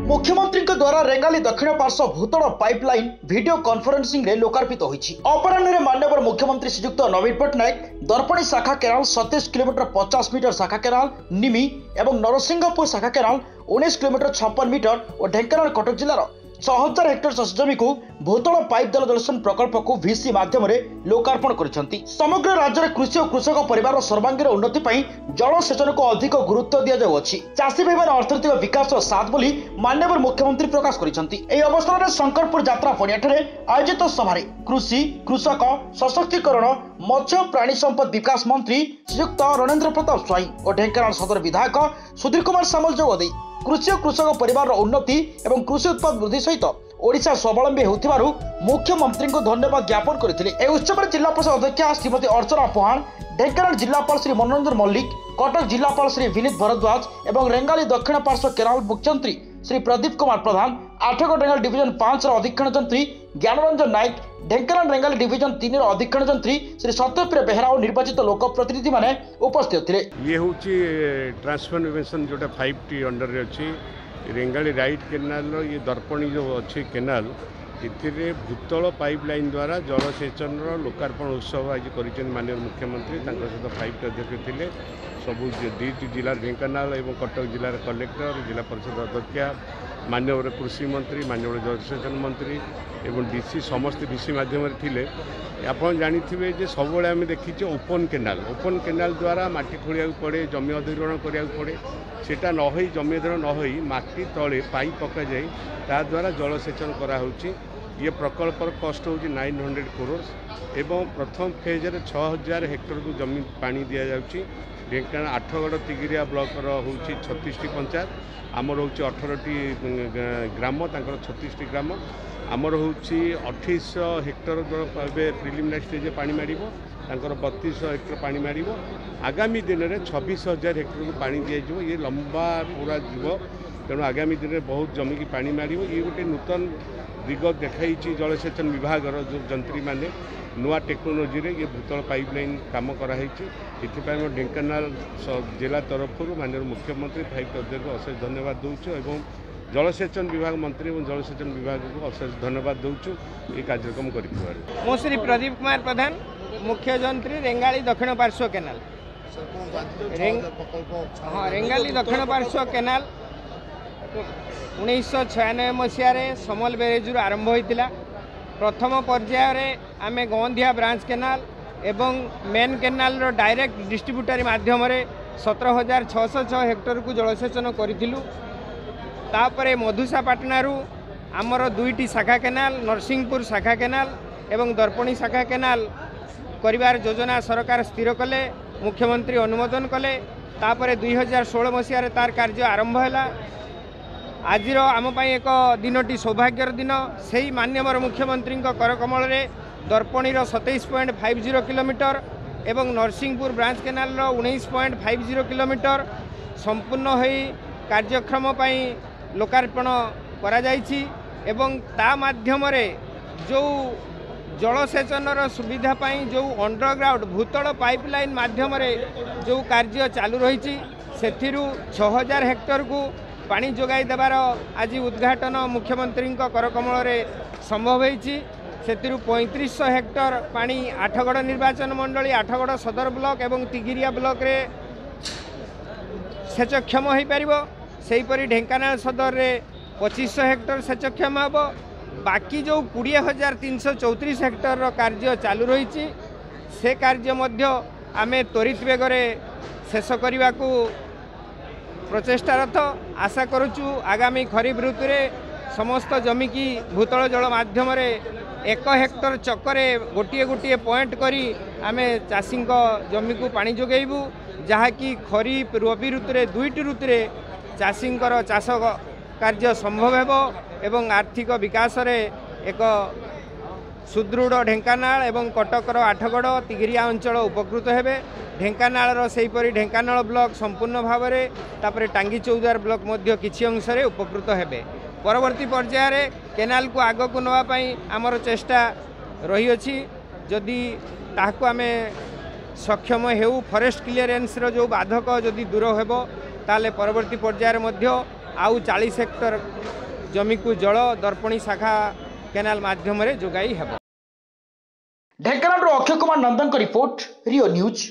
मुख्यमंत्री द्वारा रेंगाली दक्षिण पार्श्व भूतल पाइपलाइन वीडियो कॉन्फ्रेंसिंग रे लोकार्पित होईछि। अपराह्न माननीय मुख्यमंत्री श्रीयुक्त नवीन पट्टनायक दर्पणी शाखा केनाल 37 किलोमीटर 50 मीटर शाखा केनाल निमी एवं नरसिंहपुर शाखा केनाल 19 किलोमीटर 56 मीटर और ढेंकानाल कटक जिलार 6000 हेक्टर चाष जमी को भूतल पाइप जल जलसेचन प्रकल्प को वीसी माध्यम लोकार्पण करिसेंति। समग्र राज्य में कृषि और कृषक परिवार सर्वांगीन उन्नति पई जल सेचन को अधिक गुरुत्व दिया जाउछि। चाषी भाई मान अर्थनैतिक विकास साथ बोली माननीय मुख्यमंत्री प्रकाश करिसेंति। एही अवसर में शंकरपुर यात्रा पड़ियाठारे आयोजित सभारे कृषि कृषक सशक्तिकरण मत्स्य प्राणी संपद विकास मंत्री श्रीयुक्त रणेंद्र प्रताप स्वाई और ढेंकानाल सदर विधायक सुधीर कुमार सामल जोगदे कृषि और कृषक परिवार उन्नति एवं कृषि उत्पाद वृद्धि सहित ओडिशा स्वावलंबी होउथिबारु मुख्यमंत्री को धन्यवाद ज्ञापन करथिले। ए उत्सव में जिला परिषद अध्यक्ष श्रीमती अर्चना पोहाण, ढेंकानाल जिलापाल श्री मनोरंजन मल्लिक, कटक जिलापाल श्री विनीत भरद्वाज एवं रेंगाली दक्षिण पार्श्व केनाल मुख्यमंत्री श्री प्रदीप कुमार प्रधान, आठगड़ रेंगाली डिविजन 5 अधीक्षण जंत्री ज्ञानरंजन नायक, ढेंकानाल रेंगाली डिविजन 3 अधीक्षण जंत्री श्री सत्यप्रिय बेहरा और निर्वाचित लोक प्रतिनिधि माने उपस्थित थे। ये होची ट्रांसफॉर्मेशन जोटा 5T अंडर रे अछि रेंगाली राइट केनाल ये दर्पणी जो अच्छी केनाल इथिरे भूतल पाइपलाइन द्वारा जलसेचन लोकार्पण उत्सव आज कर माननीय मुख्यमंत्री सहित 5T अध्यक्ष थे सबू 2 जिला ढेंकानाल और कटक जिलार कलेक्टर जिला परिषद अध्यक्ष माननीय कृषि मंत्री माननीय जलसेचन मंत्री एवं डीसी समस्त डीसी माध्यम थे। आपन जानी जे सब आम देखी ओपन केनाल द्वारा माटी खोलिया पड़े जमी अधिग्रहण करा पड़े सेटा न होई जमी अधिग्रहण न होई माटी तले पाइप पका जाए ता द्वारा जलसेचन करा होची। ये प्रकल्पर कस्ट होची 900 करोड़ एवं प्रथम फेज रे 6000 हेक्टर को जमी पानी दिया जाउची। ढेंकानाल आठगड़ तिगिरिया ब्लॉक होची 36टी पंचायत आमर होची 18टी ग्राम तांकर 36टी ग्राम आमर होची 2800 हेक्टर प्रिलिमिनारी स्टेज पानी मारिबो तांकर 3200 हेक्टर पानी मारिबो। आगामी दिन में 26,000 हेक्टर को पानी दिया ये लंबा पूरा जीव तेणु आगामी दिन में बहुत जमी की पानी मारिबो। ये गोटे नूतन दिग देखाई जलसेचन विभाग जो जंत्री माने नुआ टेक्नोलोजी रे ये भूतल पाइपलाइन काम कराई। इथिपाई ढेंकानाल जिला तरफ माननीय मुख्यमंत्री 5T अध्यक्ष अशेष धन्यवाद दूचु एवं जलसेचन विभाग मंत्री और जलसेचन विभाग को अशेष धन्यवाद दूचु ये कार्यक्रम कर। मो श्री प्रदीप कुमार प्रधान मुख्य जंत्री रेंगाली दक्षिण पार्श्व केनाल रेंगाली दक्षिण पार्श्व केनाल 1996 मसीह समल बेरेजू आरंभ होता। प्रथम पर्यायर आम गंधिया ब्रांच केनाल एवं मेन केनाल डायरेक्ट डिस्ट्रीब्यूटरी माध्यम 17,606 हेक्टर को जलसेचन करूँ। तापर मधुसापाटनारू आमर 2टी शाखा केनाल नरसिंहपुर शाखा केनाल एवं दर्पणी शाखा केनाल करिवार योजना सरकार स्थिर कले मुख्यमंत्री अनुमोदन कले। तापर 2016 मसीह तार कार्य आरंभ है। आज आम एक दिनटी सौभाग्यर दिन से ही माननीय मुख्यमंत्री करकमल दर्पणी 27.50 किलोमीटर एवं नरसिंहपुर ब्रांच केनाल 19.50 किलोमीटर संपूर्ण हो कार्यक्रम लोकार्पण करा जाइछि एवं ता माध्यम जो जलसेचन सुविधा पाई जो अंडरग्राउंड भूतल पाइपलाइन माध्यम जो कार्य चालू रही से 6000 हेक्टर को पानी जोगाई देवार आज उद्घाटन मुख्यमंत्री करकमल संभव होती। से 3500 हेक्टर पानी आठगड़ निर्वाचन मंडली आठगड़ सदर ब्लॉक एवं तिगिरिया ब्लॉक रे सेचक्षम हो पार। से ढेंकानाल सदर रे 2500 हेक्टर सेचक्षम हम। बाकी जो 20,334 हेक्टर कार्य चालू रही से कार्य आमे त्वरित बेगरे शेष करने को प्रचेष्टारत आशा करुचु। आगामी खरीफ ऋतु रे समस्त जमी की भूतल जल माध्यम 1 हेक्टर चक्कर गोटे गोटे पॉइंट करी आमे चाषी जमी को पानी जोगेबू जहाँकि खरीफ रबी ऋतु रे 2टी ऋतु रे चाषी चाष कार्य संभव हेबो एवं आर्थिक विकास रे एक सुदृढ़ ढेंकानाल एवं कटकर आठगड़ तिगिरिया अंचल उपकृत हेबे। ढेंकानाल सेहीपरि ढेंकानाल ब्लॉक संपूर्ण भाव में तापर टांगी चौद्वार ब्लॉक मध्य किछि अंश रे उपकृत हेबे। परवर्ती पर्यायर केनाल को आग को नवाई आमर चेष्टा रही अछि। जदि ताहाको आमे सक्षम हेउ फॉरेस्ट क्लियरेंस रो जो बाधक जदि दूर हेबो ताले परवर्ती पर्यायर मध्य आउ 40 हेक्टर जमी को जल दर्पणी शाखा केनाल माध्यम जोगाई हेब। ढेंकानाल अक्षय कुमार नंदन रिपोर्ट रियो न्यूज।